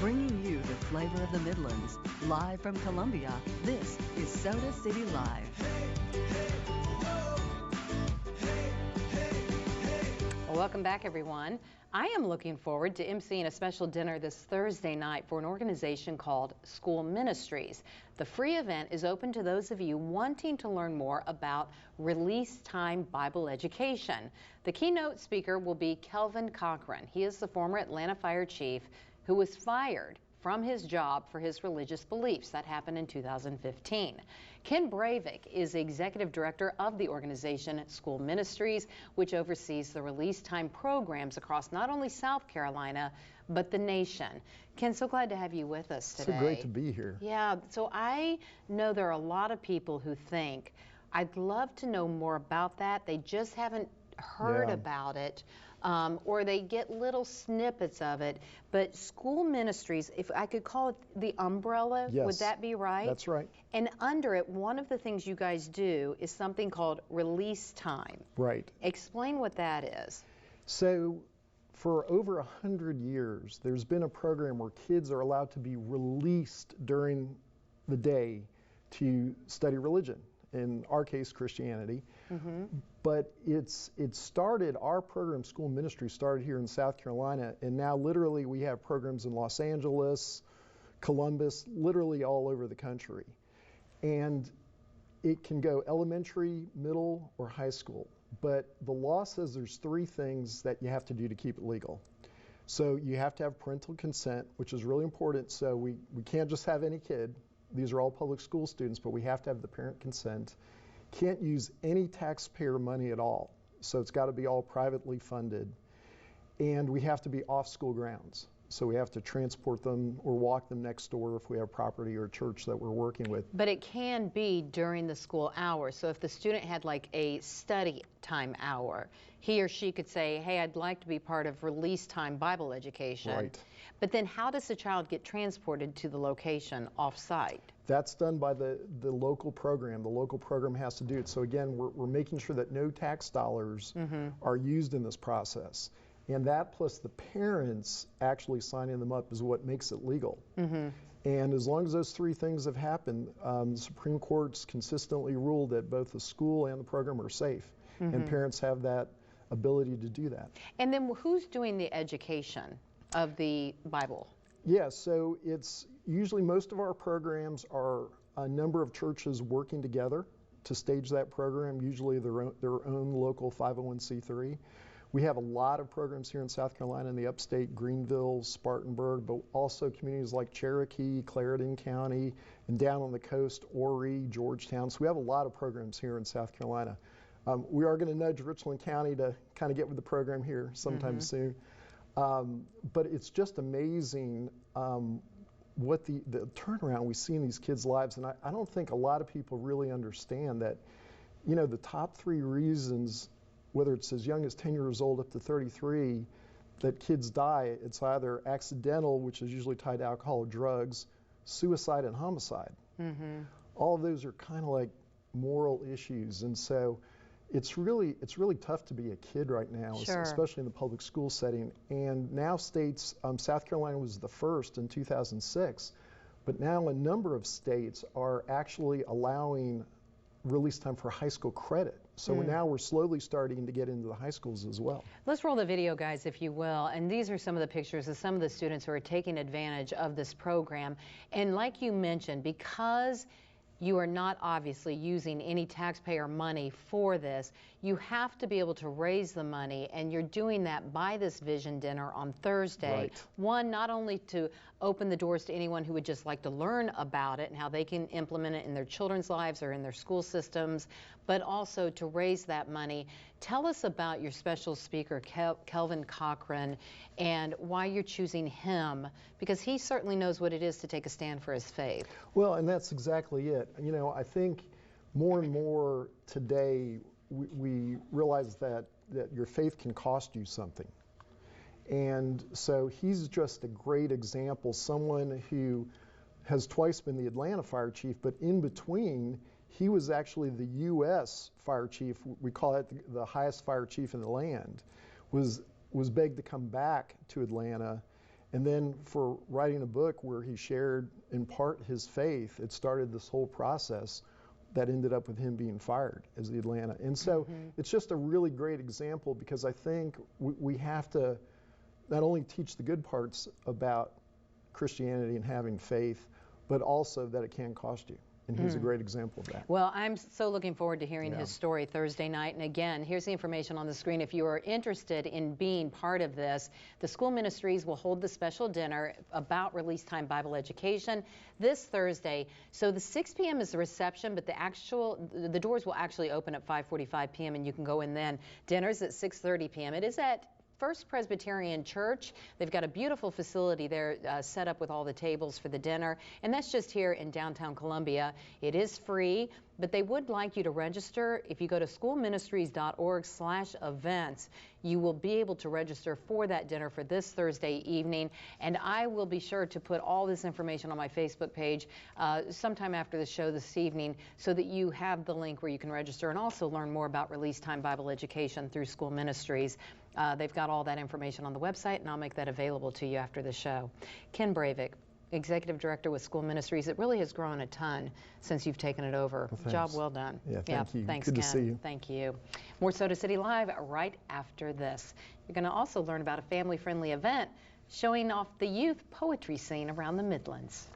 Bringing you the flavor of the Midlands. Live from Columbia, this is Soda City Live. Well, welcome back, everyone. I am looking forward to emceeing a special dinner this Thursday night for an organization called School Ministries. The free event is open to those of you wanting to learn more about release time Bible education. The keynote speaker will be Kelvin Cochran. He is the former Atlanta fire chief who was fired from his job for his religious beliefs. That happened in 2015. Ken Breivik is the executive director of the organization School Ministries, which oversees the release time programs across not only South Carolina, but the nation. Ken, so glad to have you with us today. So great to be here. Yeah, so I know there are a lot of people who think, I'd love to know more about that. They just haven't heard about it. Or they get little snippets of it. But School Ministries, if I could call it the umbrella, yes, would that be right? That's right. And under it, one of the things you guys do is something called release time. Right. Explain what that is. So for over 100 years, there's been a program where kids are allowed to be released during the day to study religion, in our case, Christianity. Mm-hmm. But our program, School Ministry, started here in South Carolina, and now literally we have programs in Los Angeles, Columbus, literally all over the country. And it can go elementary, middle, or high school. But the law says there's three things that you have to do to keep it legal. So you have to have parental consent, which is really important. So we can't just have any kid. These are all public school students, but we have to have the parent consent. Can't use any taxpayer money at all. So it's got to be all privately funded. And we have to be off school grounds. So we have to transport them or walk them next door if we have property or church that we're working with. But it can be during the school hours. So if the student had like a study time hour, he or she could say, hey, I'd like to be part of release time Bible education. Right. But then how does the child get transported to the location off-site? That's done by the local program. The local program has to do it. So again, we're making sure that no tax dollars are used in this process. And that plus the parents actually signing them up is what makes it legal. And as long as those three things have happened, the Supreme Court's consistently ruled that both the school and the program are safe. And parents have that ability to do that. And then who's doing the education of the Bible? Yeah, so it's usually most of our programs are a number of churches working together to stage that program, usually their own local 501c3. We have a lot of programs here in South Carolina in the upstate, Greenville, Spartanburg, but also communities like Cherokee, Clarendon County, and down on the coast, Horry, Georgetown. So we have a lot of programs here in South Carolina. We are going to nudge Richland County to kind of get with the program here sometime soon. But it's just amazing what the turnaround we see in these kids' lives. And I don't think a lot of people really understand that, you know, the top three reasons, whether it's as young as 10 years old up to 33, that kids die, it's either accidental, which is usually tied to alcohol or drugs, suicide and homicide. All of those are kind of like moral issues. And so it's really tough to be a kid right now, especially in the public school setting. And now states, South Carolina was the first in 2006, but now a number of states are actually allowing release time for high school credit. So now we're slowly starting to get into the high schools as well. Let's roll the video, guys, if you will. And these are some of the pictures of some of the students who are taking advantage of this program. And like you mentioned, because you are not obviously using any taxpayer money for this, you have to be able to raise the money, and you're doing that by this vision dinner on Thursday. Right. One, not only to open the doors to anyone who would just like to learn about it and how they can implement it in their children's lives or in their school systems, but also to raise that money. Tell us about your special speaker, Kelvin Cochran, and why you're choosing him, because he certainly knows what it is to take a stand for his faith. Well, and that's exactly it. You know, I think more and more today we realize that your faith can cost you something. And so he's just a great example, someone who has twice been the Atlanta fire chief, but in between, he was actually the U.S. fire chief. We call it the highest fire chief in the land, was begged to come back to Atlanta And then for writing a book where he shared in part his faith, it started this whole process that ended up with him being fired as the Atlanta. And so it's just a really great example, because I think we have to not only teach the good parts about Christianity and having faith, but also that it can cost you. And he's a great example of that. Well, I'm so looking forward to hearing his story Thursday night. And again, here's the information on the screen. If you are interested in being part of this, the School Ministries will hold the special dinner about release time Bible education this Thursday. So the 6 p.m. is the reception, but the doors will actually open at 5:45 p.m. and you can go in then. Dinner's at 6:30 p.m. It is at First Presbyterian Church. They've got a beautiful facility there set up with all the tables for the dinner, and that's just here in downtown Columbia. It is free, but they would like you to register. If you go to schoolministries.org/events, you will be able to register for that dinner for this Thursday evening, and I will be sure to put all this information on my Facebook page sometime after the show this evening, so that you have the link where you can register and also learn more about Release Time Bible Education through School Ministries. They've got all that information on the website, and I'll make that available to you after the show. Ken Breivik, Executive Director with School Ministries. It really has grown a ton since you've taken it over. Well, job well done. Yeah, thank you. Thanks, Good Ken. to see you. Thank you. More Soda City Live right after this. You're going to also learn about a family-friendly event showing off the youth poetry scene around the Midlands.